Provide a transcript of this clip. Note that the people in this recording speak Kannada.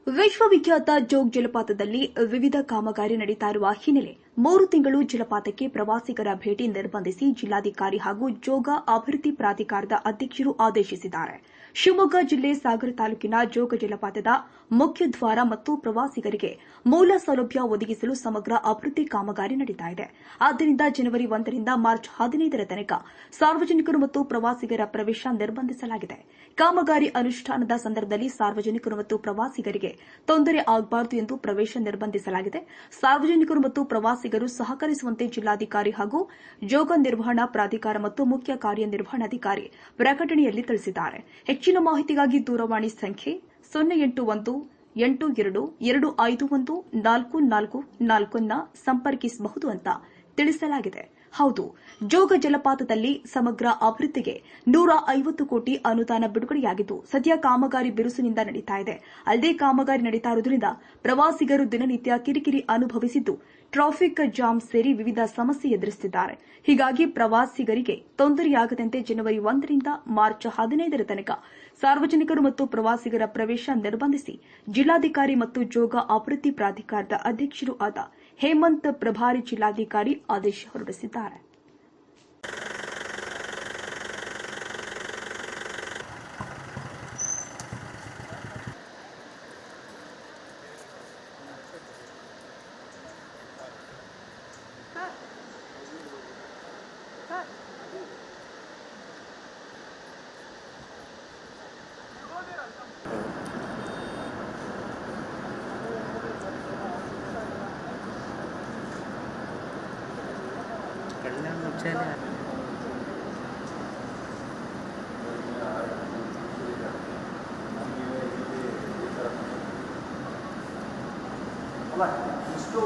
ವಿಶ್ವವಿಖ್ಯಾತ ಜೋಗ್ ಜಲಪಾತದಲ್ಲಿ ವಿವಿಧ ಕಾಮಗಾರಿ ನಡೀತಾ ಇರುವ ಹಿನ್ನೆಲೆ 3 ತಿಂಗಳು ಜಲಪಾತಕ್ಕೆ ಪ್ರವಾಸಿಗರ ಭೇಟಿ ನಿರ್ಬಂಧಿಸಿ ಜಿಲ್ಲಾಧಿಕಾರಿ ಹಾಗೂ ಜೋಗ ಅಭಿವೃದ್ಧಿ ಪ್ರಾಧಿಕಾರದ ಅಧ್ಯಕ್ಷರು ಆದೇಶಿಸಿದ್ದಾರೆ. ಶಿವಮೊಗ್ಗ ಜಿಲ್ಲೆ ಸಾಗರ ತಾಲೂಕಿನ ಜೋಗ ಜಲಪಾತದ ಮುಖ್ಯ ದ್ವಾರ ಮತ್ತು ಪ್ರವಾಸಿಗರಿಗೆ ಮೂಲ ಸೌಲಭ್ಯ ಒದಗಿಸಲು ಸಮಗ್ರ ಅಭಿವೃದ್ಧಿ ಕಾಮಗಾರಿ ನಡೀತಾ ಇದೆ. ಆದ್ದರಿಂದ ಜನವರಿ 1 ರಿಂದ ಮಾರ್ಚ್ 15ರ ತನಕ ಸಾರ್ವಜನಿಕರು ಮತ್ತು ಪ್ರವಾಸಿಗರ ಪ್ರವೇಶ ನಿರ್ಬಂಧಿಸಲಾಗಿದೆ. ಕಾಮಗಾರಿ ಅನುಷ್ಠಾನದ ಸಂದರ್ಭದಲ್ಲಿ ಸಾರ್ವಜನಿಕರು ಮತ್ತು ಪ್ರವಾಸಿಗರಿಗೆ ತೊಂದರೆ ಆಗಬಾರದು ಎಂದು ಪ್ರವೇಶ ನಿರ್ಬಂಧಿಸಲಾಗಿದೆ. ಸಾರ್ವಜನಿಕರು ಮತ್ತು ಪ್ರವಾಸಿಗರು ಸಹಕರಿಸುವಂತೆ ಜಿಲ್ಲಾಧಿಕಾರಿ ಹಾಗೂ ಜೋಗ ನಿರ್ವಹಣಾ ಪ್ರಾಧಿಕಾರ ಮತ್ತು ಮುಖ್ಯ ಕಾರ್ಯನಿರ್ವಹಣಾಧಿಕಾರಿ ಪ್ರಕಟಣೆಯಲ್ಲಿ ತಿಳಿಸಿದ್ದಾರೆ. ಹೆಚ್ಚಿನ ಮಾಹಿತಿಗಾಗಿ ದೂರವಾಣಿ ಸಂಖ್ಯೆ 081-251-444 ಸಂಪರ್ಕಿಸಬಹುದು ಅಂತ ತಿಳಿಸಲಾಗಿದೆ. ಹೌದು, ಜೋಗ ಜಲಪಾತದಲ್ಲಿ ಸಮಗ್ರ ಅಭಿವೃದ್ಧಿಗೆ 150 ಕೋಟಿ ಅನುದಾನ ಬಿಡುಗಡೆಯಾಗಿದ್ದು ಸದ್ಯ ಕಾಮಗಾರಿ ಬಿರುಸಿನಿಂದ ನಡೀತಾ ಇದೆ. ಅಲ್ಲದೆ ಕಾಮಗಾರಿ ನಡೀತಾ ಇರುವುದರಿಂದ ಪ್ರವಾಸಿಗರು ದಿನನಿತ್ಯ ಕಿರಿಕಿರಿ ಅನುಭವಿಸಿದ್ದು ಟ್ರಾಫಿಕ್ ಜಾಮ್ ಸೇರಿ ವಿವಿಧ ಸಮಸ್ಯೆ ಎದುರಿಸುತ್ತಿದ್ದಾರೆ. ಹೀಗಾಗಿ ಪ್ರವಾಸಿಗರಿಗೆ ತೊಂದರೆಯಾಗದಂತೆ ಜನವರಿ 1 ರಿಂದ ಮಾರ್ಚ್ 15ರ ತನಕ ಸಾರ್ವಜನಿಕರು ಮತ್ತು ಪ್ರವಾಸಿಗರ ಪ್ರವೇಶ ನಿರ್ಬಂಧಿಸಿ ಜಿಲ್ಲಾಧಿಕಾರಿ ಮತ್ತು ಜೋಗ ಅಭಿವೃದ್ಧಿ ಪ್ರಾಧಿಕಾರದ ಅಧ್ಯಕ್ಷರೂ ಆದ ಹೇಮಂತ್ ಪ್ರಭಾರಿ ಜಿಲ್ಲಾಧಿಕಾರಿ ಆದೇಶ ಹೊರಡಿಸಿದ್ದಾರೆ. ಅಲ್ಲ ಇಷ್ಟು